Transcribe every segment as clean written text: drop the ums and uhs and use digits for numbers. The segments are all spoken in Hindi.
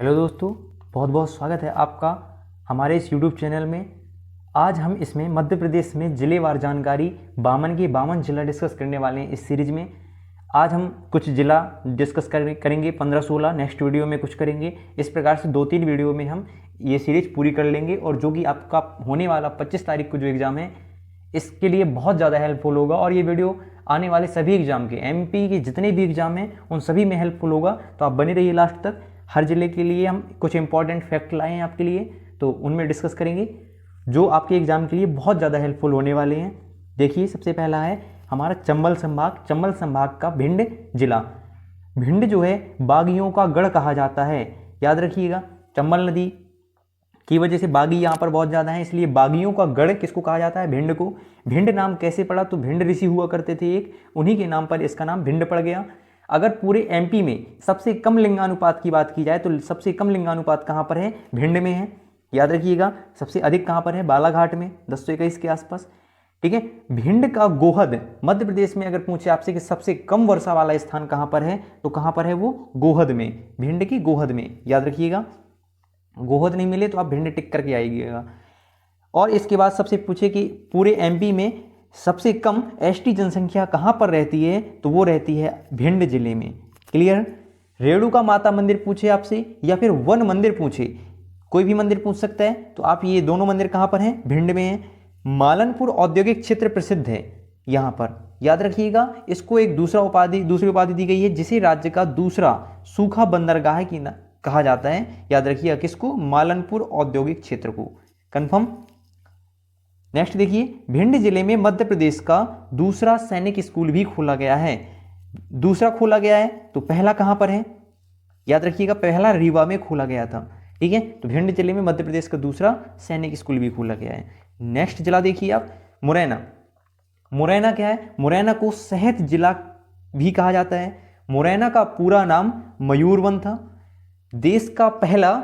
हेलो दोस्तों, बहुत बहुत स्वागत है आपका हमारे इस यूट्यूब चैनल में। आज हम इसमें मध्य प्रदेश में जिलेवार जानकारी 52 के 52 जिला डिस्कस करने वाले हैं। इस सीरीज़ में आज हम कुछ जिला डिस्कस करेंगे 15-16, नेक्स्ट वीडियो में कुछ करेंगे। इस प्रकार से 2-3 वीडियो में हम ये सीरीज पूरी कर लेंगे और जो कि आपका होने वाला 25 तारीख को जो एग्ज़ाम है इसके लिए बहुत ज़्यादा हेल्पफुल होगा। और ये वीडियो आने वाले सभी एग्ज़ाम के एमपी के जितने भी एग्ज़ाम हैं उन सभी में हेल्पफुल होगा, तो आप बने रहिए लास्ट तक। हर ज़िले के लिए हम कुछ इंपॉर्टेंट फैक्ट लाए हैं आपके लिए, तो उनमें डिस्कस करेंगे जो आपके एग्ज़ाम के लिए बहुत ज़्यादा हेल्पफुल होने वाले हैं। देखिए, सबसे पहला है हमारा चंबल संभाग का भिंड जिला। भिंड जो है बागियों का गढ़ कहा जाता है, याद रखिएगा। चंबल नदी की वजह से बागी यहाँ पर बहुत ज़्यादा है, इसलिए बागियों का गढ़ किसको कहा जाता है? भिंड को। भिंड नाम कैसे पड़ा? तो भिंड ऋषि हुआ करते थे एक, उन्हीं के नाम पर इसका नाम भिंड पड़ गया। अगर पूरे एमपी में सबसे कम लिंगानुपात की बात की जाए तो सबसे कम लिंगानुपात कहाँ पर है? भिंड में है, याद रखिएगा। सबसे अधिक कहाँ पर है? बालाघाट में, 1021 के आसपास। ठीक है। भिंड का गोहद, मध्य प्रदेश में अगर पूछे आपसे कि सबसे कम वर्षा वाला स्थान कहाँ पर है, तो कहाँ पर है वो? गोहद में, भिंड की गोहद में, याद रखिएगा। गोहद नहीं मिले तो आप भिंड टिक करके आइएगा। और इसके बाद सबसे पूछे कि पूरे एमपी में सबसे कम एसटी जनसंख्या कहाँ पर रहती है, तो वो रहती है भिंड जिले में। क्लियर? रेणुका माता मंदिर पूछे आपसे या फिर वन मंदिर पूछे, कोई भी मंदिर पूछ सकता है, तो आप ये दोनों मंदिर कहाँ पर हैं? भिंड में हैं। मालनपुर औद्योगिक क्षेत्र प्रसिद्ध है यहाँ पर, याद रखिएगा। इसको एक दूसरी उपाधि दी गई है जिसे राज्य का दूसरा सूखा बंदरगाह की कहा जाता है, याद रखिएगा। किसको? मालनपुर औद्योगिक क्षेत्र को। कंफर्म। नेक्स्ट देखिए, भिंड जिले में मध्य प्रदेश का दूसरा सैनिक स्कूल भी खोला गया है। दूसरा खोला गया है तो पहला कहां पर है? याद रखिएगा, पहला रीवा में खोला गया था। ठीक है, तो भिंड जिले में मध्य प्रदेश का दूसरा सैनिक स्कूल भी खोला गया है। नेक्स्ट जिला देखिए आप, मुरैना। मुरैना क्या है? मुरैना को सेहत जिला भी कहा जाता है। मुरैना का पूरा नाम मयूरवन था। देश का पहला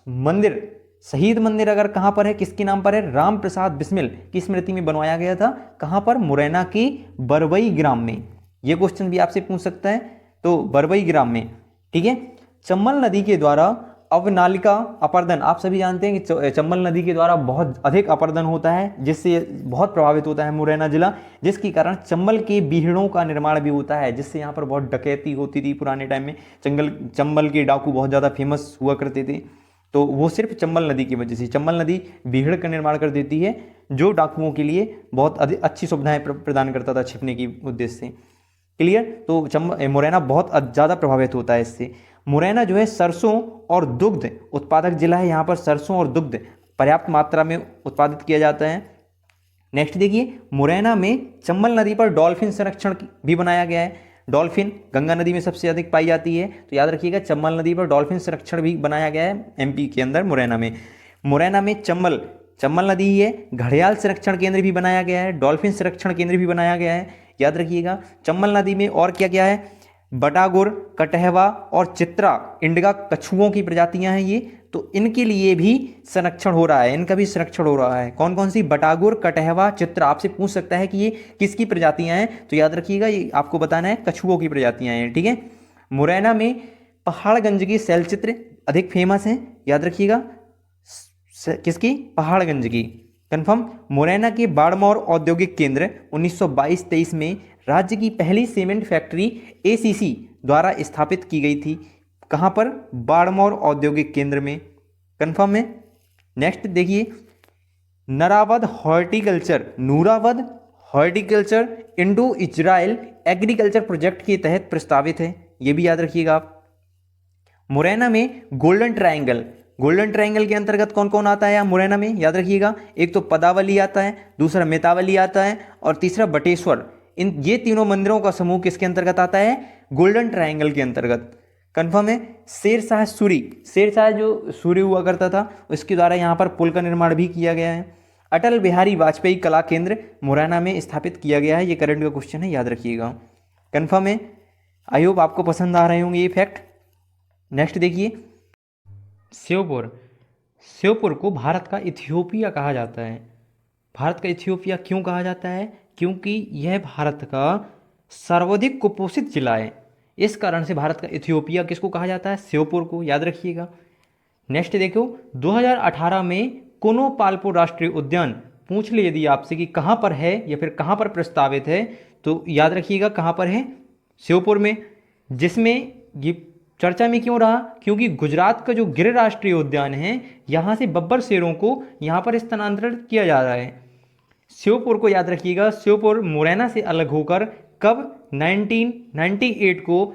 मंदिर, शहीद मंदिर अगर कहां पर है, किसके नाम पर है? राम प्रसाद बिस्मिल की स्मृति में बनवाया गया था। कहां पर? मुरैना के बरवई ग्राम में। यह क्वेश्चन भी आपसे पूछ सकता है, तो बरवई ग्राम में। ठीक है। चंबल नदी के द्वारा अवनालिका अपर्दन, आप सभी जानते हैं कि चंबल नदी के द्वारा बहुत अधिक अपर्दन होता है, जिससे बहुत प्रभावित होता है मुरैना जिला, जिसके कारण चंबल के बीहड़ों का निर्माण भी होता है, जिससे यहाँ पर बहुत डकैती होती थी पुराने टाइम में। चंबल के डाकू बहुत ज़्यादा फेमस हुआ करते थे, तो वो सिर्फ चंबल नदी की वजह से। चंबल नदी बीहड़ का निर्माण कर देती है, जो डाकुओं के लिए बहुत अच्छी सुविधाएं प्रदान करता था छिपने की उद्देश्य से। क्लियर? तो मुरैना बहुत ज़्यादा प्रभावित होता है इससे। मुरैना जो है सरसों और दुग्ध उत्पादक जिला है। यहाँ पर सरसों और दुग्ध पर्याप्त मात्रा में उत्पादित किया जाता है। नेक्स्ट देखिए, मुरैना में चंबल नदी पर डॉल्फिन संरक्षण भी बनाया गया है। डॉल्फिन गंगा नदी में सबसे अधिक पाई जाती है, तो याद रखिएगा चंबल नदी पर डॉल्फिन संरक्षण भी बनाया गया है एमपी के अंदर, मुरैना में। मुरैना में चंबल नदी ही है, घड़ियाल संरक्षण केंद्र भी बनाया गया है, डॉल्फिन संरक्षण केंद्र भी बनाया गया है, याद रखिएगा। चंबल नदी में और क्या क्या है? बटागुर, कटहवा और चित्रा इंडगा कछुओं की प्रजातियां हैं ये, तो इनके लिए भी संरक्षण हो रहा है, इनका भी संरक्षण हो रहा है। कौन कौन सी? बटागुर, कटहवा, चित्रा। आपसे पूछ सकता है कि ये किसकी प्रजातियां हैं, तो याद रखिएगा ये आपको बताना है कछुओं की प्रजातियां हैं। ठीक है। मुरैना में पहाड़गंज की शैलचित्र अधिक फेमस है, याद रखिएगा। किसकी? पहाड़गंज की। कंफर्म। मुरैना के बाड़मौर औद्योगिक केंद्र 1922-23 में राज्य की पहली सीमेंट फैक्ट्री एसीसी द्वारा स्थापित की गई थी। कहां पर? बाड़मौर औद्योगिक केंद्र में। कंफर्म है। नेक्स्ट देखिए, नूरावद horticulture Indo Israel agriculture project के तहत प्रस्तावित है, यह भी याद रखिएगा आप। मुरैना में गोल्डन ट्रायंगल के अंतर्गत कौन कौन आता है मुरैना में, याद रखिएगा। एक तो पदावली आता है, दूसरा मितावली आता है और तीसरा बटेश्वर। ये तीनों मंदिरों का समूह किसके अंतर्गत आता है? गोल्डन ट्रायंगल के अंतर्गत। कंफर्म है। शेरशाह जो सूर्य हुआ करता था, उसके द्वारा यहाँ पर पुल का निर्माण भी किया गया है। अटल बिहारी वाजपेयी कला केंद्र मुरैना में स्थापित किया गया है, ये करंट का क्वेश्चन है, याद रखिएगा। कंफर्म है। आई होप आपको पसंद आ रहे होंगे ये फैक्ट। नेक्स्ट देखिए, श्योपुर को भारत का इथियोपिया कहा जाता है। भारत का इथियोपिया क्यों कहा जाता है? क्योंकि यह भारत का सर्वाधिक कुपोषित जिला है, इस कारण से भारत का इथियोपिया किसको कहा जाता है? श्योपुर को, याद रखिएगा। नेक्स्ट देखो 2018 में कोनोपालपुर राष्ट्रीय उद्यान पूछ ले यदि आपसे कि कहाँ पर है या फिर कहाँ पर प्रस्तावित है, तो याद रखिएगा कहाँ पर है, श्योपुर में। जिसमें ये चर्चा में क्यों रहा, क्योंकि गुजरात का जो गिर राष्ट्रीय उद्यान है यहाँ से बब्बर शेरों को यहाँ पर स्थानांतरित किया जा रहा है। श्योपुर को याद रखिएगा, श्योपुर मुरैना से अलग होकर कब 1998 को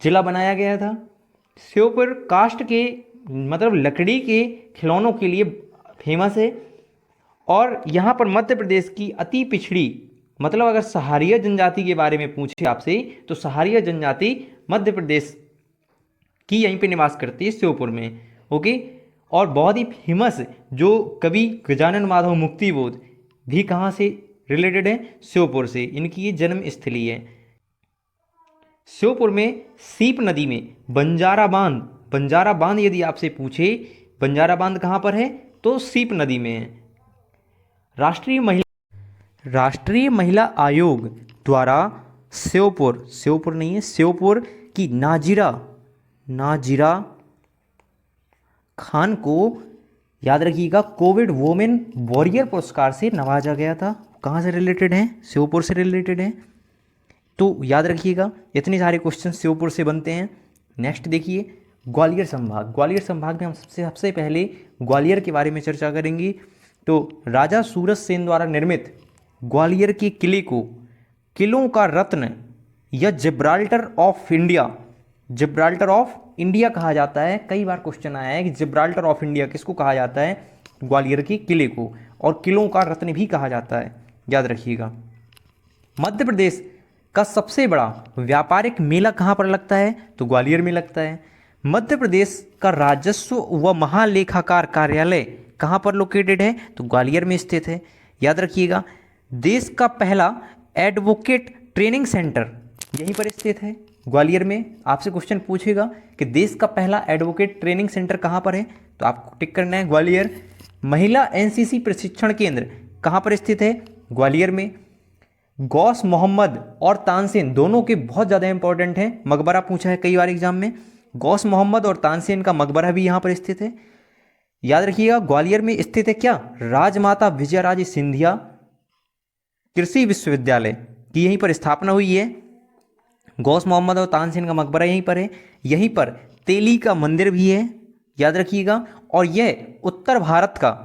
जिला बनाया गया था। श्योपुर काष्ठ के मतलब लकड़ी के खिलौनों के लिए फेमस है। और यहाँ पर मध्य प्रदेश की अति पिछड़ी मतलब अगर सहारिया जनजाति के बारे में पूछे आपसे तो सहारिया जनजाति मध्य प्रदेश की यहीं पे निवास करती है, श्योपुर में। ओके, और बहुत ही फेमस जो कवि गजानन माधव मुक्तिबोध भी कहाँ से रिलेटेड है, श्योपुर से, इनकी ये जन्म स्थली है। श्योपुर में सीप नदी में बंजारा बांध यदि आपसे पूछे बंजारा बांध कहाँ पर है, तो सीप नदी में है। राष्ट्रीय महिला आयोग द्वारा श्योपुर नहीं है, श्योपुर की नाजिरा खान को याद रखिएगा कोविड वुमेन वॉरियर पुरस्कार से नवाजा गया था। कहाँ से रिलेटेड है, श्योपुर से रिलेटेड है। तो याद रखिएगा इतने सारे क्वेश्चन श्योपुर से बनते हैं। नेक्स्ट देखिए ग्वालियर संभाग में हम सबसे पहले ग्वालियर के बारे में चर्चा करेंगे। तो राजा सूरज सेन द्वारा निर्मित ग्वालियर के किले को किलों का रत्न या जिब्राल्टर ऑफ इंडिया कहा जाता है। कई बार क्वेश्चन आया है कि जिब्राल्टर ऑफ इंडिया किसको कहा जाता है, ग्वालियर के किले को, और किलों का रत्न भी कहा जाता है, याद रखिएगा। मध्य प्रदेश का सबसे बड़ा व्यापारिक मेला कहाँ पर लगता है, तो ग्वालियर में लगता है। मध्य प्रदेश का राजस्व व महालेखाकार कार्यालय कहाँ पर लोकेटेड है, तो ग्वालियर में स्थित है, याद रखिएगा। देश का पहला एडवोकेट ट्रेनिंग सेंटर यहीं पर स्थित है, ग्वालियर में। आपसे क्वेश्चन पूछेगा कि देश का पहला एडवोकेट ट्रेनिंग सेंटर कहाँ पर है, तो आपको टिक करना है ग्वालियर। महिला एनसीसी प्रशिक्षण केंद्र कहाँ पर स्थित है, ग्वालियर में। गौस मोहम्मद और तानसेन दोनों के बहुत ज़्यादा इंपॉर्टेंट हैं, मकबरा पूछा है कई बार एग्जाम में। गौस मोहम्मद और तानसेन का मकबरा भी यहाँ पर स्थित है, याद रखिएगा। ग्वालियर में स्थित है क्या, राजमाता विजयाराजे सिंधिया कृषि विश्वविद्यालय की यहीं पर स्थापना हुई है। गौस मोहम्मद और तानसेन का मकबरा यहीं पर है। यहीं पर तेली का मंदिर भी है, याद रखिएगा। और यह उत्तर भारत का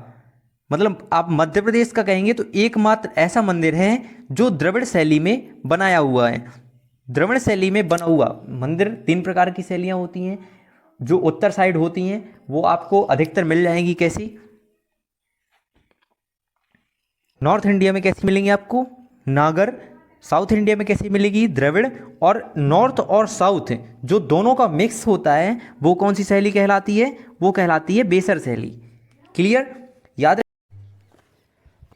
मतलब आप मध्य प्रदेश का कहेंगे तो एकमात्र ऐसा मंदिर है जो द्रविड़ शैली में बनाया हुआ है। द्रविड़ शैली में बना हुआ मंदिर, 3 प्रकार की शैलियाँ होती हैं जो उत्तर साइड होती हैं, वो आपको अधिकतर मिल जाएंगी। कैसी, नॉर्थ इंडिया में कैसी मिलेंगी आपको, नागर। साउथ इंडिया में कैसी मिलेगी, द्रविड़। और नॉर्थ और साउथ जो दोनों का मिक्स होता है वो कौन सी शैली कहलाती है, वो कहलाती है बेसर शैली। क्लियर, याद।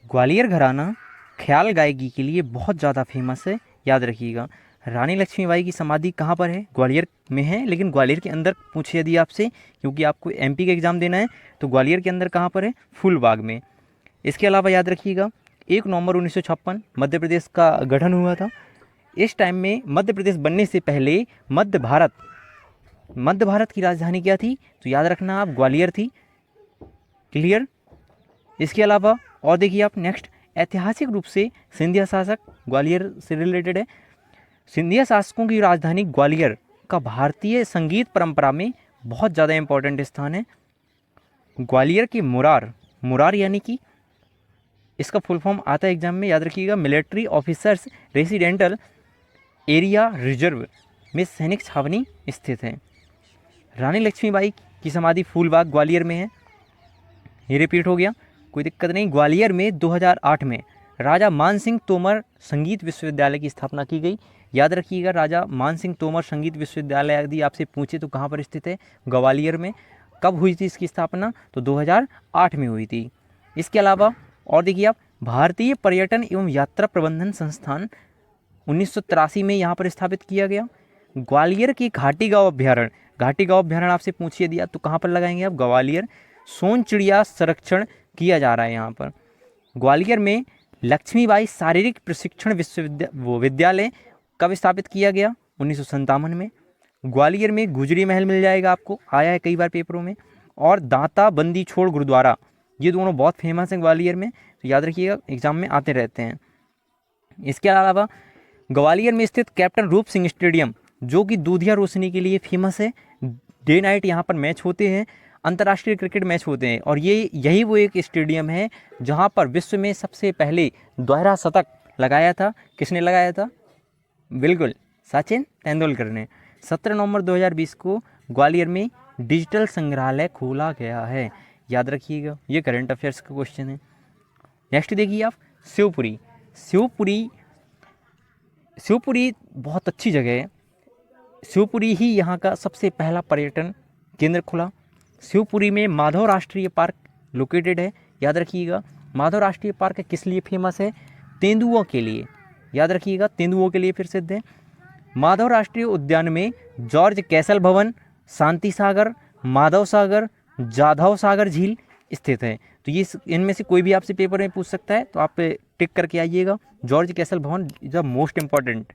ग्वालियर घराना ख्याल गायकी के लिए बहुत ज़्यादा फेमस है, याद रखिएगा। रानी लक्ष्मीबाई की समाधि कहाँ पर है, ग्वालियर में है, लेकिन ग्वालियर के अंदर पूछे यदि आपसे, क्योंकि आपको एमपी का एग्ज़ाम देना है, तो ग्वालियर के अंदर कहाँ पर है, फूलबाग में। इसके अलावा याद रखिएगा 1 नवंबर 1956 मध्य प्रदेश का गठन हुआ था। इस टाइम में मध्य प्रदेश बनने से पहले मध्य भारत की राजधानी क्या थी, तो याद रखना आप ग्वालियर थी। क्लियर। इसके अलावा और देखिए आप नेक्स्ट, ऐतिहासिक रूप से सिंधिया शासक ग्वालियर से रिलेटेड है। सिंधिया शासकों की राजधानी ग्वालियर का भारतीय संगीत परंपरा में बहुत ज़्यादा इंपॉर्टेंट स्थान है। ग्वालियर के मुरार यानी कि इसका फुल फॉर्म आता है एग्जाम में, याद रखिएगा, military officers residential area reserve में सैनिक छावनी स्थित है। रानी लक्ष्मीबाई की समाधि फूलबाग ग्वालियर में है। ये रिपीट हो गया, कोई दिक्कत नहीं। ग्वालियर में 2008 में राजा मान सिंह तोमर संगीत विश्वविद्यालय की स्थापना की गई, याद रखिएगा। राजा मान सिंह तोमर संगीत विश्वविद्यालय यदि आपसे पूछे तो कहाँ पर स्थित है, ग्वालियर में। कब हुई थी इसकी स्थापना, तो 2008 में हुई थी। इसके अलावा और देखिए आप, भारतीय पर्यटन एवं यात्रा प्रबंधन संस्थान 1983 में यहाँ पर स्थापित किया गया। ग्वालियर की घाटी गाँव अभ्यारण्य आपसे पूछिए दिया तो कहाँ पर लगाएंगे आप, ग्वालियर। सोन चिड़िया संरक्षण किया जा रहा है यहाँ पर। ग्वालियर में लक्ष्मीबाई शारीरिक प्रशिक्षण विद्यालय कब स्थापित किया गया, 1957 में। ग्वालियर में गुजरी महल मिल जाएगा आपको, आया है कई बार पेपरों में। और दाता बंदी छोड़ गुरुद्वारा, ये दोनों बहुत फेमस हैं ग्वालियर में, तो याद रखिएगा, एग्जाम में आते रहते हैं। इसके अलावा ग्वालियर में स्थित कैप्टन रूप सिंह स्टेडियम, जो कि दूधिया रोशनी के लिए फेमस है, डे नाइट यहाँ पर मैच होते हैं, अंतर्राष्ट्रीय क्रिकेट मैच होते हैं। और यही वो एक स्टेडियम है जहाँ पर विश्व में सबसे पहले दोहरा शतक लगाया था। किसने लगाया था? बिल्कुल सचिन तेंदुलकर ने। 17 नवंबर 2020 को ग्वालियर में डिजिटल संग्रहालय खोला गया है, याद रखिएगा, ये करंट अफेयर्स का क्वेश्चन है। नेक्स्ट देखिए आप, शिवपुरी। शिवपुरी बहुत अच्छी जगह है। शिवपुरी ही यहाँ का सबसे पहला पर्यटन केंद्र खुला। शिवपुरी में माधव राष्ट्रीय पार्क लोकेटेड है, याद रखिएगा। माधव राष्ट्रीय पार्क किस लिए फेमस है? तेंदुओं के लिए, याद रखिएगा, तेंदुओं के लिए प्रसिद्ध है। माधव राष्ट्रीय उद्यान में जॉर्ज कैसल भवन, शांति सागर, माधव सागर, जाधव सागर झील स्थित है। तो ये इनमें से कोई भी आपसे पेपर में पूछ सकता है, तो आप टिक करके आइएगा। जॉर्ज कैसल भवन is the most important.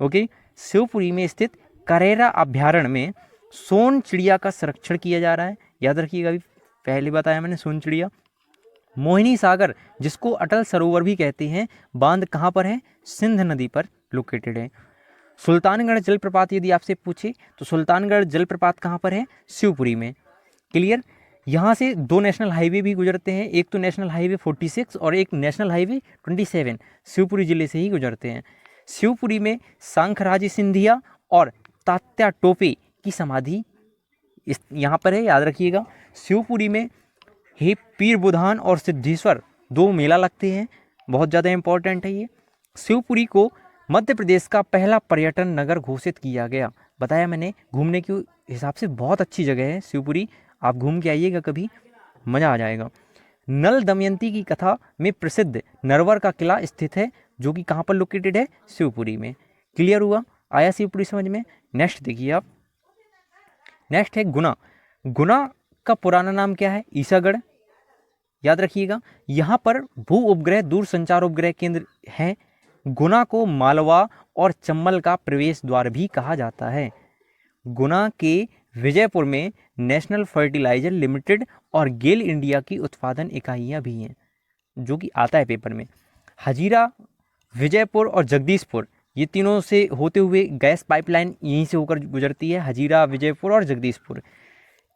Okay. Shivpuri में स्थित करेरा अभ्यारण्य में सोन चिड़िया का संरक्षण किया जा रहा है, याद रखिएगा, अभी पहले बताया मैंने सोन चिड़िया। मोहिनी सागर, जिसको अटल सरोवर भी कहते हैं, बांध कहाँ पर है? सिंध नदी पर लोकेटेड है। सुल्तानगढ़ जलप्रपात यदि आपसे पूछे तो सुल्तानगढ़ जलप्रपात कहाँ पर है? शिवपुरी में। क्लियर। यहाँ से 2 नेशनल हाईवे भी गुजरते हैं, एक तो नेशनल हाईवे 46 और एक नेशनल हाईवे 27 शिवपुरी जिले से ही गुजरते हैं। शिवपुरी में सांखराज सिंधिया और तात्या टोपे की समाधि यहाँ पर है, याद रखिएगा। शिवपुरी में ही पीर बुधान और सिद्धेश्वर 2 मेला लगते हैं, बहुत ज़्यादा इंपॉर्टेंट है ये। शिवपुरी को मध्य प्रदेश का पहला पर्यटन नगर घोषित किया गया, बताया मैंने। घूमने के हिसाब से बहुत अच्छी जगह है शिवपुरी, आप घूम के आइएगा कभी, मज़ा आ जाएगा। नल दमयंती की कथा में प्रसिद्ध नरवर का किला स्थित है, जो कि कहाँ पर लोकेटेड है? शिवपुरी में। क्लियर हुआ? आया शिवपुरी समझ में? नेक्स्ट देखिए आप, नेक्स्ट है गुना। गुना का पुराना नाम क्या है? ईसागढ़, याद रखिएगा। यहाँ पर भू उपग्रह दूरसंचार उपग्रह केंद्र है। गुना को मालवा और चंबल का प्रवेश द्वार भी कहा जाता है। गुना के विजयपुर में नेशनल फर्टिलाइजर लिमिटेड और गेल इंडिया की उत्पादन इकाइयाँ भी हैं, जो कि आता है पेपर में। हजीरा, विजयपुर और जगदीशपुर, ये तीनों से होते हुए गैस पाइपलाइन यहीं से होकर गुजरती है, हजीरा, विजयपुर और जगदीशपुर।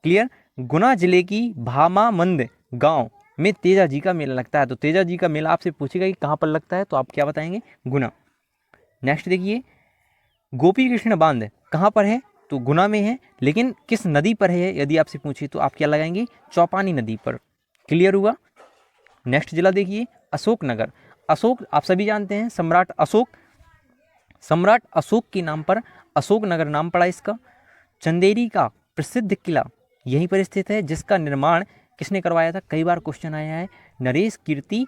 क्लियर। गुना जिले की भामामंद गांव में तेजा जी का मेला लगता है। तो तेजा जी का मेला आपसे पूछेगा कि कहाँ पर लगता है, तो आप क्या बताएंगे? गुना। नेक्स्ट देखिए, गोपी कृष्ण बांध कहाँ पर है? तो गुना में है, लेकिन किस नदी पर है यदि आपसे पूछे तो आप क्या लगाएंगे? चौपानी नदी पर। क्लियर हुआ? नेक्स्ट जिला देखिए, अशोकनगर। अशोक आप सभी जानते हैं, सम्राट अशोक के नाम पर अशोकनगर नाम पड़ा इसका। चंदेरी का प्रसिद्ध किला यहीं पर स्थित है, जिसका निर्माण किसने करवाया था? कई बार क्वेश्चन आया है, नरेश कीर्ति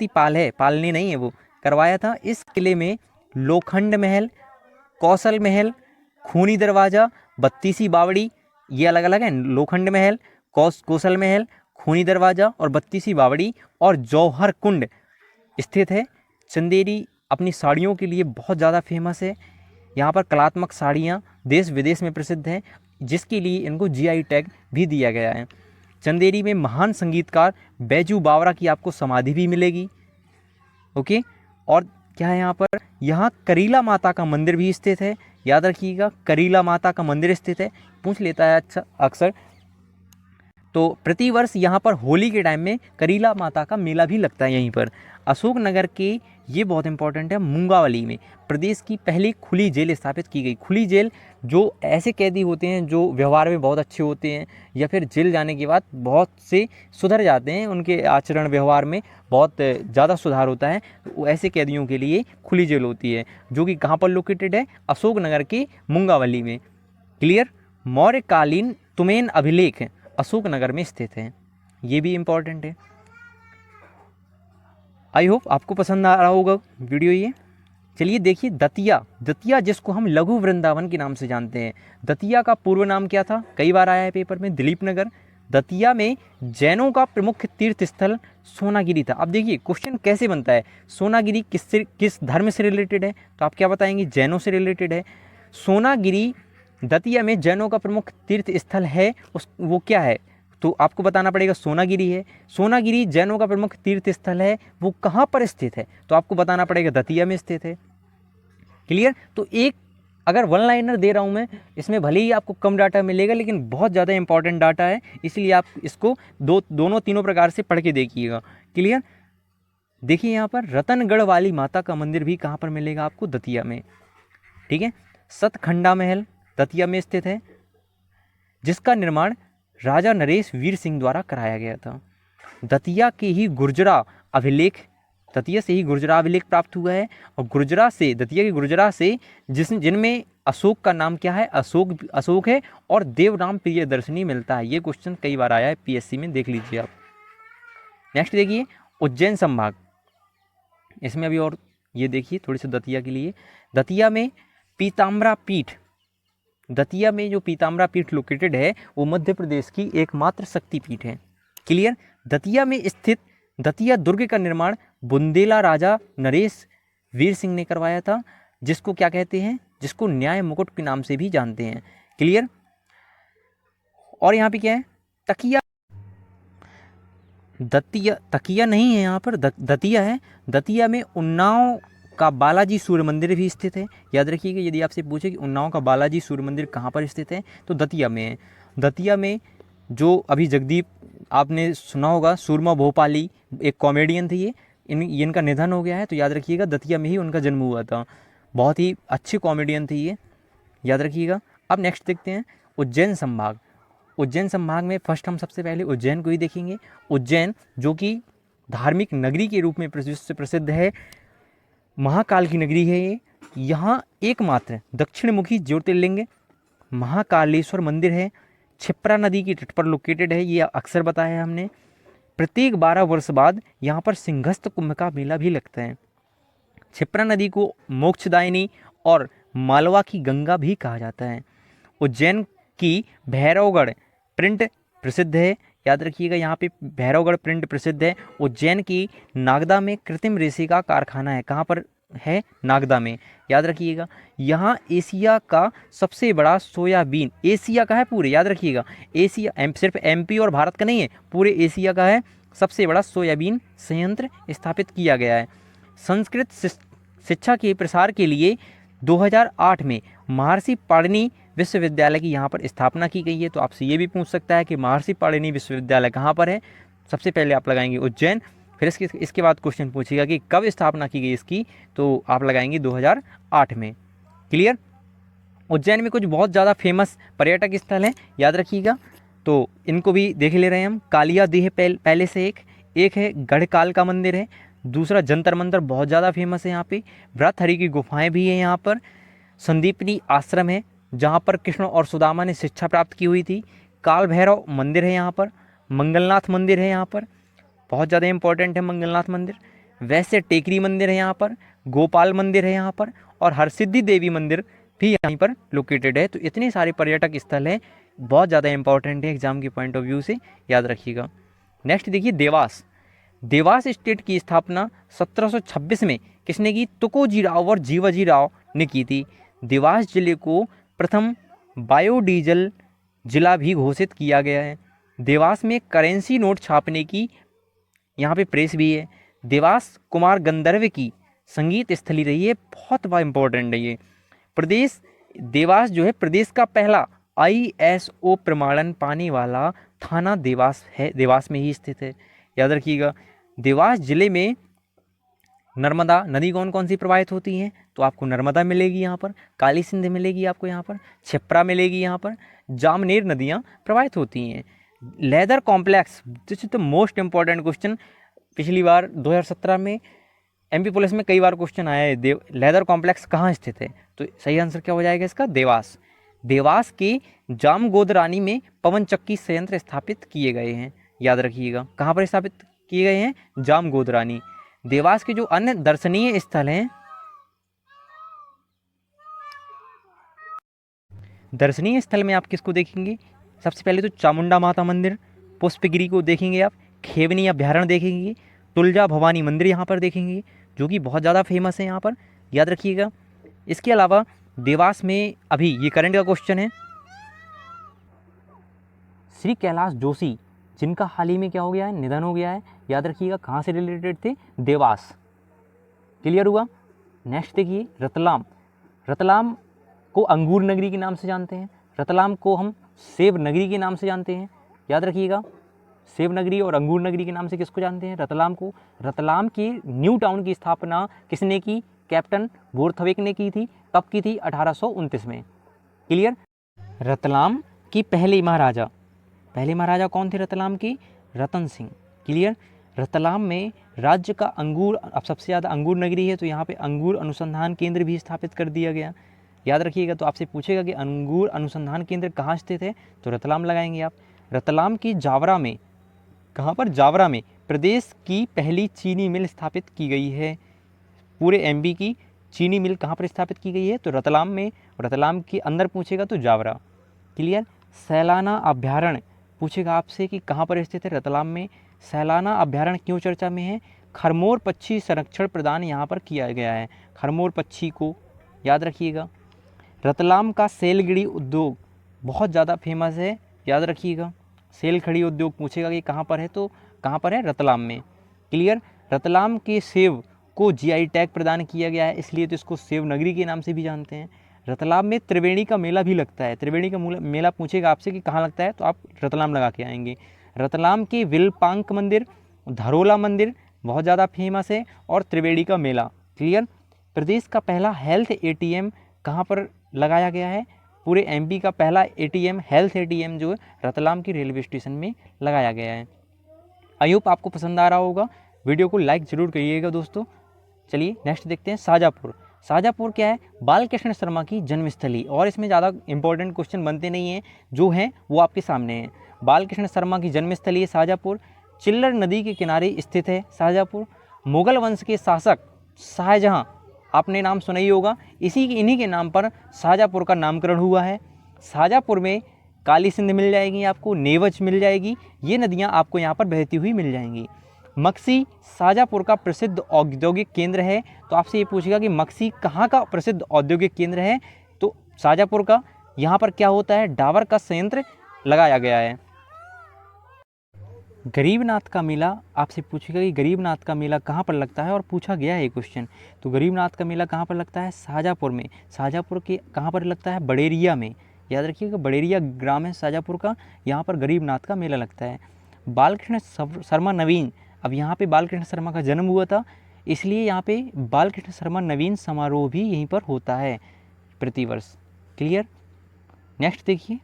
पाल है, पालने नहीं है, वो करवाया था। इस किले में लोखंड महल, कौशल महल, खूनी दरवाजा, बत्तीसी बावड़ी, ये अलग अलग है। लोखंड महल, कौशल महल, खूनी दरवाजा और बत्तीसी बावड़ी और जौहर कुंड स्थित है। चंदेरी अपनी साड़ियों के लिए बहुत ज़्यादा फेमस है। यहाँ पर कलात्मक साड़ियाँ देश विदेश में प्रसिद्ध हैं, जिसके लिए इनको GI टैग भी दिया गया है। चंदेरी में महान संगीतकार बैजू बावरा की आपको समाधि भी मिलेगी। ओके। और क्या है यहाँ पर? यहाँ करीला माता का मंदिर भी स्थित है, याद रखिएगा, करीला माता का मंदिर स्थित है, पूछ लेता है अच्छा अक्सर। तो प्रतिवर्ष यहाँ पर होली के टाइम में करीला माता का मेला भी लगता है यहीं पर। अशोकनगर के, ये बहुत इंपॉर्टेंट है, मुंगावली में प्रदेश की पहली खुली जेल स्थापित की गई। खुली जेल, जो ऐसे कैदी होते हैं जो व्यवहार में बहुत अच्छे होते हैं या फिर जेल जाने के बाद बहुत से सुधर जाते हैं, उनके आचरण व्यवहार में बहुत ज़्यादा सुधार होता है, तो ऐसे कैदियों के लिए खुली जेल होती है, जो कि कहाँ पर लोकेटेड है? अशोकनगर के मुंगावली में। क्लियर। मौर्यकालीन तुमेन अभिलेख अशोकनगर में स्थित है, ये भी इम्पॉर्टेंट है। आई होप आपको पसंद आ रहा होगा वीडियो ये। चलिए देखिए, दतिया जिसको हम लघु वृंदावन के नाम से जानते हैं, दतिया का पूर्व नाम क्या था? कई बार आया है पेपर में, दिलीप नगर। दतिया में जैनों का प्रमुख तीर्थ स्थल सोनागिरी था। अब देखिए क्वेश्चन कैसे बनता है, सोनागिरी किस धर्म से रिलेटेड है? तो आप क्या बताएंगे? जैनों से रिलेटेड है। सोनागिरी दतिया में जैनों का प्रमुख तीर्थ स्थल है वो क्या है? तो आपको बताना पड़ेगा सोनागिरी है। सोनागिरी जैनों का प्रमुख तीर्थ स्थल है, वो कहाँ पर स्थित है? तो आपको बताना पड़ेगा दतिया में स्थित है। क्लियर? तो एक अगर वन लाइनर दे रहा हूँ मैं, इसमें भले ही आपको कम डाटा मिलेगा लेकिन बहुत ज़्यादा इंपॉर्टेंट डाटा है, इसलिए आप इसको दोनों तीनों प्रकार से पढ़ के देखिएगा। क्लियर? देखिए यहाँ पर रतनगढ़ वाली माता का मंदिर भी कहाँ पर मिलेगा आपको? दतिया में। ठीक है। सतखंडा महल दतिया में स्थित है, जिसका निर्माण राजा नरेश वीर सिंह द्वारा कराया गया था। दतिया से ही गुर्जरा अभिलेख प्राप्त हुआ है, और दतिया के गुर्जरा से जिनमें अशोक का नाम क्या है? अशोक है, और देवराम प्रियदर्शनी मिलता है। ये क्वेश्चन कई बार आया है पीएससी में, देख लीजिए आप। नेक्स्ट देखिए उज्जैन संभाग, इसमें अभी और ये देखिए थोड़ी सी दतिया के लिए। दतिया में जो पीताम्बरा पीठ लोकेटेड है वो मध्य प्रदेश की एकमात्र शक्तिपीठ है। क्लियर? दतिया में स्थित दतिया दुर्ग का निर्माण बुंदेला राजा नरेश वीर सिंह ने करवाया था, जिसको क्या कहते हैं? जिसको न्याय मुकुट के नाम से भी जानते हैं। क्लियर? और यहाँ पे क्या है? तकिया नहीं है यहाँ पर, दतिया है। दतिया में उन्नाव का बालाजी सूर्य मंदिर भी स्थित है। याद रखिएगा, यदि आपसे पूछे कि उन्नाव का बालाजी सूर्य मंदिर कहाँ पर स्थित है, तो दतिया में है। दतिया में जो अभी जगदीप आपने सुना होगा, सूरमा भोपाली एक कॉमेडियन थे, ये इनका निधन हो गया है, तो याद रखिएगा दतिया में ही उनका जन्म हुआ था। बहुत ही अच्छे कॉमेडियन थे ये, याद रखिएगा। अब नेक्स्ट देखते हैं उज्जैन संभाग। उज्जैन संभाग में फर्स्ट हम सबसे पहले उज्जैन को ही देखेंगे। उज्जैन जो कि धार्मिक नगरी के रूप में प्रसिद्ध है, महाकाल की नगरी है ये। यहाँ एकमात्र दक्षिणमुखी ज्योतिर्लिंग महाकालेश्वर मंदिर है, क्षिप्रा नदी की तट पर लोकेटेड है, ये अक्सर बताया है हमने। प्रत्येक 12 वर्ष बाद यहाँ पर सिंहस्थ कुंभ का मेला भी लगता है। क्षिप्रा नदी को मोक्षदायिनी और मालवा की गंगा भी कहा जाता है। उज्जैन की भैरवगढ़ प्रिंट प्रसिद्ध है, याद रखिएगा यहाँ पे भैरवगढ़ प्रिंट प्रसिद्ध है। उज्जैन की नागदा में कृत्रिम रेशे का कारखाना है। कहाँ पर है? नागदा में, याद रखिएगा। यहाँ एशिया का सबसे बड़ा सोयाबीन, एशिया का है पूरे, याद रखिएगा, एशिया सिर्फ एमपी और भारत का नहीं है, पूरे एशिया का है, सबसे बड़ा सोयाबीन संयंत्र स्थापित किया गया है। संस्कृत शिक्षा के प्रसार के लिए 2008 में महर्षि पाणिनि विश्वविद्यालय की यहाँ पर स्थापना की गई है। तो आपसे ये भी पूछ सकता है कि महर्षि पाणिनि विश्वविद्यालय कहाँ पर है? सबसे पहले आप लगाएंगे उज्जैन, फिर इसके बाद क्वेश्चन पूछेगा कि कब स्थापना की गई इसकी, तो आप लगाएंगे 2008 में। क्लियर? उज्जैन में कुछ बहुत ज़्यादा फेमस पर्यटक स्थल हैं, याद रखिएगा, तो इनको भी देख ले रहे हैं हम। कालिया देह पहले से एक है, गढ़काल का मंदिर है, दूसरा जंतर मंतर बहुत ज़्यादा फेमस है यहाँ पे, भ्रातहरि की गुफाएं भी हैं यहाँ पर, संदीपनी आश्रम है जहाँ पर कृष्ण और सुदामा ने शिक्षा प्राप्त की हुई थी, काल भैरव मंदिर है यहाँ पर, मंगलनाथ मंदिर है यहाँ पर, बहुत ज़्यादा इंपॉर्टेंट है मंगलनाथ मंदिर, वैसे टेकरी मंदिर है यहाँ पर, गोपाल मंदिर है यहाँ पर, और हरसिद्धि देवी मंदिर भी यहीं पर लोकेटेड है। तो इतने सारे पर्यटक स्थल हैं, बहुत ज़्यादा इंपॉर्टेंट है एग्जाम के पॉइंट ऑफ व्यू से, याद रखिएगा। नेक्स्ट देखिए देवास स्टेट की स्थापना 1726 में किसने की? तुकोजी राव और जीवाजी राव ने की थी। देवास जिले को प्रथम बायोडीजल जिला भी घोषित किया गया है। देवास में करेंसी नोट छापने की यहाँ पे प्रेस भी है। देवास कुमार गंधर्व की संगीत स्थली रही है, बहुत इंपॉर्टेंट है ये। देवास जो है प्रदेश का पहला ISO प्रमाणन पाने वाला थाना देवास है, देवास में ही स्थित है, याद रखिएगा। देवास जिले में नर्मदा नदी कौन कौन सी प्रवाहित होती हैं? तो आपको नर्मदा मिलेगी यहाँ पर, काली सिंध मिलेगी आपको यहाँ पर, क्षिप्रा मिलेगी यहाँ पर, जामनेर नदियाँ प्रवाहित होती हैं। Leather complex, this is the most important question, पिछली बार 2017 में MP पुलिस में कई बार क्वेश्चन आया है, लेदर कॉम्प्लेक्स कहाँ स्थित है? तो सही आंसर क्या हो जाएगा इसका? देवास। देवास के जामगोदरानी में पवन चक्की संयंत्र स्थापित किए गए हैं, याद रखिएगा। कहाँ पर स्थापित किए गए हैं? जामगोदरानी। देवास के जो अन्य दर्शनीय स्थल हैं, दर्शनीय स्थल में आप किसको देखेंगे? सबसे पहले तो चामुंडा माता मंदिर, पुष्पगिरी को देखेंगे आप, खेवनी अभ्यारण्य देखेंगे, तुलजा भवानी मंदिर यहाँ पर देखेंगे जो कि बहुत ज़्यादा फेमस है यहाँ पर, याद रखिएगा। इसके अलावा देवास में अभी ये करंट का क्वेश्चन है। श्री कैलाश जोशी जिनका हाल ही में क्या हो गया है, निधन हो गया है, याद रखिएगा कहाँ से रिलेटेड थे, देवास। क्लियर हुआ। नेक्स्ट देखिए रतलाम। रतलाम को अंगूर नगरी के नाम से जानते हैं, रतलाम को हम सेब नगरी के नाम से जानते हैं, याद रखिएगा सेब नगरी और अंगूर नगरी के नाम से किसको जानते हैं, रतलाम को। रतलाम की न्यू टाउन की स्थापना किसने की, कैप्टन बोरथवेक ने की थी। कब की थी, 1829 में। क्लियर। रतलाम की पहले महाराजा कौन थे रतलाम की, रतन सिंह। क्लियर। रतलाम में राज्य का अंगूर, अब सबसे ज़्यादा अंगूर नगरी है तो यहाँ पे अंगूर अनुसंधान केंद्र भी स्थापित कर दिया गया, याद रखिएगा। तो आपसे पूछेगा कि अंगूर अनुसंधान केंद्र कहाँ स्थित है, तो रतलाम लगाएंगे आप। रतलाम की जावरा में, कहाँ पर, जावरा में प्रदेश की पहली चीनी मिल स्थापित की गई है। पूरे एमपी की चीनी मिल कहाँ पर स्थापित की गई है, तो रतलाम में। रतलाम के अंदर पूछेगा तो जावरा। क्लियर। सैलाना अभ्यारण्य पूछेगा आपसे कि कहाँ पर स्थित है, रतलाम में। सैलाना अभ्यारण्य क्यों चर्चा में है, खरमोर पक्षी संरक्षण प्रदान यहाँ पर किया गया है, खरमोर पक्षी को, याद रखिएगा। रतलाम का सेलगड़ी उद्योग बहुत ज़्यादा फेमस है, याद रखिएगा। सेलखड़ी उद्योग पूछेगा कि कहाँ पर है, तो कहाँ पर है, रतलाम में। क्लियर। रतलाम के सेब को जीआई टैग प्रदान किया गया है, इसलिए तो इसको सेब नगरी के नाम से भी जानते हैं। रतलाम में त्रिवेणी का मेला भी लगता है, त्रिवेणी का मेला पूछेगा आपसे कि कहाँ लगता है, तो आप रतलाम लगा के आएंगे। रतलाम के विल्पांक मंदिर, धरोला मंदिर बहुत ज़्यादा फेमस है, और त्रिवेणी का मेला। क्लियर। प्रदेश का पहला हेल्थ एटीएम कहाँ पर लगाया गया है, पूरे एमपी का पहला एटीएम, हेल्थ एटीएम जो है रतलाम की रेलवे स्टेशन में लगाया गया है। आई होप आपको पसंद आ रहा होगा, वीडियो को लाइक ज़रूर करिएगा दोस्तों। चलिए नेक्स्ट देखते हैं शाजापुर। शाजापुर क्या है, बालकृष्ण शर्मा की जन्मस्थली, और इसमें ज़्यादा इंपॉर्टेंट क्वेश्चन बनते नहीं हैं, जो हैं वो आपके सामने हैं। बालकृष्ण शर्मा की जन्मस्थली है शाजापुर। चिल्लर नदी के किनारे स्थित है शाजापुर। मुगल वंश के शासक शाहजहां, आपने नाम सुना ही होगा, इन्हीं के नाम पर शाजापुर का नामकरण हुआ है। शाजापुर में काली सिंध मिल जाएगी आपको, नेवज मिल जाएगी, ये नदियाँ आपको यहाँ पर बहती हुई मिल जाएंगी। मक्सी शाजापुर का प्रसिद्ध औद्योगिक केंद्र है, तो आपसे ये पूछेगा कि मक्सी कहाँ का प्रसिद्ध औद्योगिक केंद्र है, तो शाजापुर का। यहाँ पर क्या होता है, डाबर का संयंत्र लगाया गया है। गरीबनाथ का मेला आपसे पूछेगा कि गरीबनाथ का मेला कहाँ पर लगता है, और पूछा गया है ये क्वेश्चन। तो गरीबनाथ का मेला कहाँ पर लगता है, शाजापुर में। शाजापुर के कहाँ पर लगता है, बड़ेरिया में, याद रखिएगा बड़ेरिया ग्राम है शाजापुर का, यहाँ पर गरीबनाथ का मेला लगता है। बालकृष्ण शर्मा नवीन, अब यहाँ पे बालकृष्ण शर्मा का जन्म हुआ था, इसलिए यहाँ पे बालकृष्ण शर्मा नवीन समारोह भी यहीं पर होता है प्रतिवर्ष। क्लियर। नेक्स्ट देखिए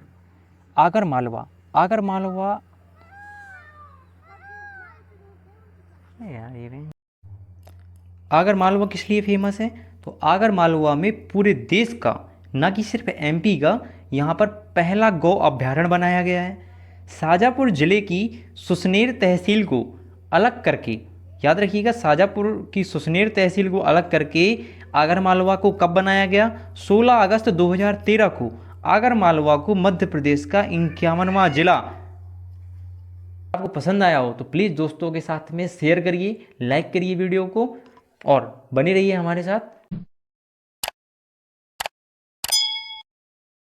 आगर मालवा। आगर मालवा आगर मालवा किस लिए फेमस है, तो आगर मालवा में पूरे देश का, ना कि सिर्फ एमपी का, यहाँ पर पहला गौ अभ्यारण्य बनाया गया है। शाजापुर जिले की सुसनेर तहसील को अलग करके, याद रखिएगा शाजापुर की सुसनेर तहसील को अलग करके आगर मालवा को कब बनाया गया, 16 अगस्त 2013 को आगर मालवा को मध्य प्रदेश का 51वां जिला। आपको पसंद आया हो तो प्लीज़ दोस्तों के साथ में शेयर करिए, लाइक करिए वीडियो को, और बने रहिए हमारे साथ।